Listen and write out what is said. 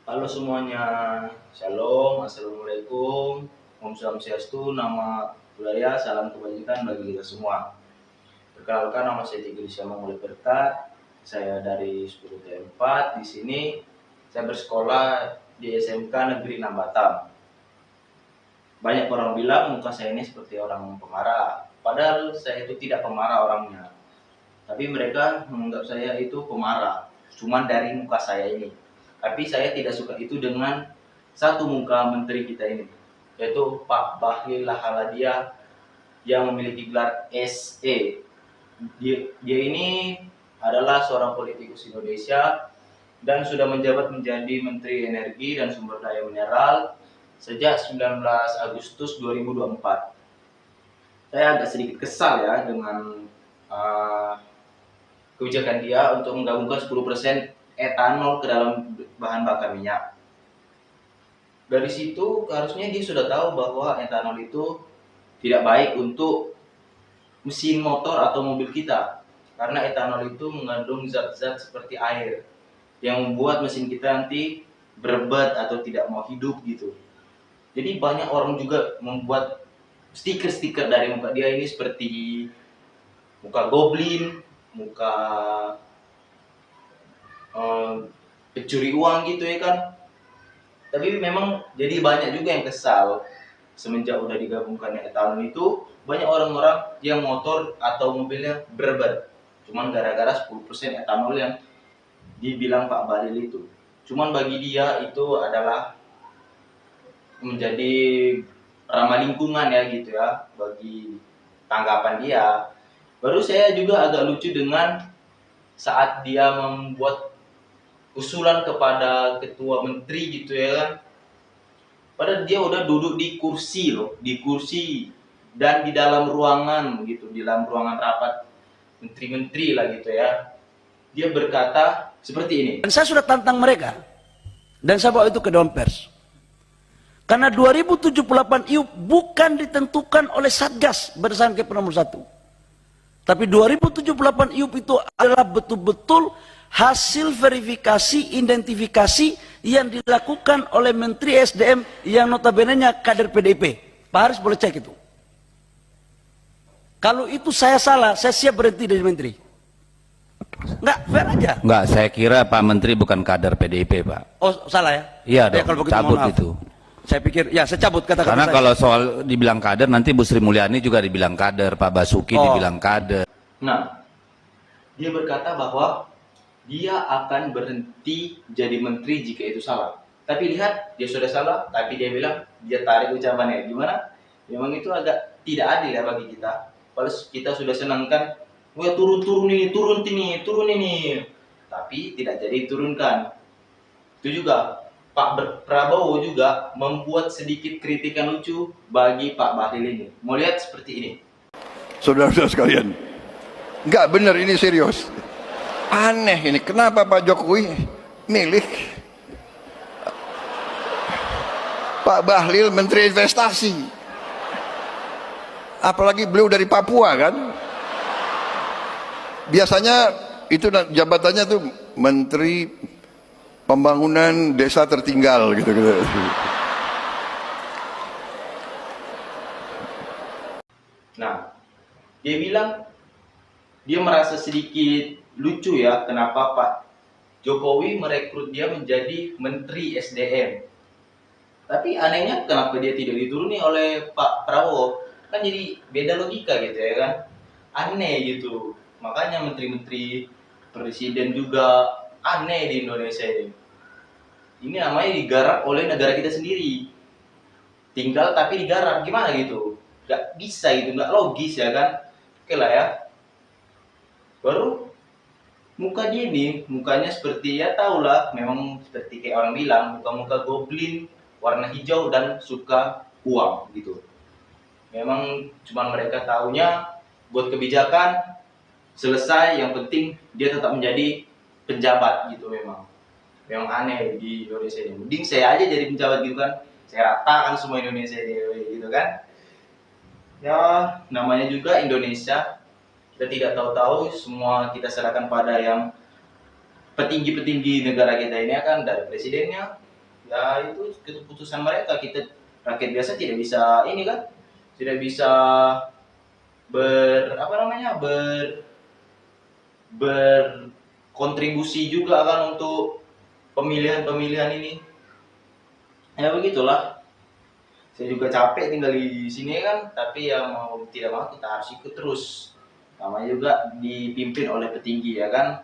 Halo semuanya, Shalom, Assalamualaikum, Om Swastiastu, nama budaya, salam kebajikan bagi kita semua. Perkenalkan, nama saya Tigri Syamang Mulai Berkat, saya dari 10T4. Di sini saya bersekolah di SMK Negeri 6 Batam. Banyak orang bilang muka saya ini seperti orang pemarah, padahal saya itu tidak pemarah orangnya. Tapi mereka menganggap saya itu pemarah, cuman dari muka saya ini. Tapi saya tidak suka itu dengan satu muka menteri kita ini, yaitu Pak Bahlil Lahaladia yang memiliki gelar SE. Dia ini adalah seorang politikus Indonesia dan sudah menjabat menjadi Menteri Energi dan Sumber Daya Mineral sejak 19 Agustus 2024. Saya agak sedikit kesal ya dengan kebijakan dia untuk menggabungkan 10% etanol ke dalam bahan bakar minyak. Dari situ harusnya dia sudah tahu bahwa etanol itu tidak baik untuk mesin motor atau mobil kita, karena etanol itu mengandung zat-zat seperti air yang membuat mesin kita nanti berebat atau tidak mau hidup gitu. Jadi banyak orang juga membuat stiker-stiker dari muka dia ini seperti muka goblin, muka pencuri uang gitu ya kan. Tapi memang jadi banyak juga yang kesal semenjak udah digabungkan etanol itu, banyak orang-orang yang motor atau mobilnya berbet cuman gara-gara 10% etanol yang dibilang Pak Bahlil itu. Cuman bagi dia itu adalah menjadi ramah lingkungan ya gitu ya, bagi tanggapan dia. Baru saya juga agak lucu dengan saat dia membuat usulan kepada ketua menteri gitu ya kan. Padahal dia udah duduk di kursi loh, di kursi dan di dalam ruangan gitu, di dalam ruangan rapat menteri-menteri lah gitu ya. Dia berkata seperti ini. Dan saya sudah tantang mereka dan saya bawa itu ke Dewan Pers. Karena 2078 IUP bukan ditentukan oleh Satgas berdasarkan KP nomor 1. Tapi 2078 IUP itu adalah betul-betul hasil verifikasi, identifikasi yang dilakukan oleh Menteri SDM yang notabene-nya kader PDIP. Pak Haris boleh cek itu. Kalau itu saya salah, saya siap berhenti dari menteri. Enggak, fair aja. Enggak, saya kira Pak Menteri bukan kader PDIP, Pak. Oh, salah ya? Iya Ya, dong, kalau begitu, cabut mohon maaf. itu. Saya pikir, ya saya cabut kata-kata Karena saya. kalau soal dibilang kader, nanti Bu Sri Mulyani juga dibilang kader, Pak Basuki dibilang kader. Nah, dia berkata bahwa dia akan berhenti jadi menteri jika itu salah. Tapi lihat, dia sudah salah, tapi dia bilang, dia tarik ucapannya. Gimana? Memang itu agak tidak adil ya bagi kita. Kalau kita sudah senang kan, wah turun ini. Tapi tidak jadi turunkan. Itu juga Pak Prabowo juga membuat sedikit kritikan lucu bagi Pak Bahlil ini. Mau lihat seperti ini. Saudara-saudara sekalian, nggak benar ini, serius. Aneh ini, kenapa Pak Jokowi milih Pak Bahlil Menteri Investasi? Apalagi beliau dari Papua kan? Biasanya itu jabatannya tuh Menteri Pembangunan Desa Tertinggal gitu. Nah, dia bilang dia merasa sedikit lucu ya kenapa Pak Jokowi merekrut dia menjadi Menteri SDM. Tapi anehnya kenapa dia tidak dituruni oleh Pak Prabowo? Kan jadi beda logika gitu ya kan. Aneh gitu. Makanya menteri-menteri presiden juga aneh di Indonesia ini. Ini namanya digarap oleh negara kita sendiri. Tinggal tapi digarap, gimana gitu? Gak bisa gitu, gak logis ya kan? Oke lah ya. Baru muka dia nih, mukanya seperti ya tau lah, memang seperti kayak orang bilang, muka-muka goblin, warna hijau dan suka uang gitu. Memang cuma mereka taunya buat kebijakan selesai, yang penting dia tetap menjadi penjabat gitu. Memang aneh di Indonesia ini. Mending saya aja jadi penjabat gitu kan, saya ratakan semua Indonesia ini gitu kan. Ya namanya juga Indonesia, kita tidak tahu-tahu, semua kita serahkan pada yang petinggi-petinggi negara kita ini, akan dari presidennya, Ya itu keputusan mereka, kita rakyat biasa tidak bisa ini kan, tidak bisa berkontribusi juga kan untuk pemilihan-pemilihan ini. Ya begitulah. Saya juga capek tinggal di sini kan, tapi ya mau tidak mau kita harus ikut terus. Namanya juga dipimpin oleh petinggi ya kan.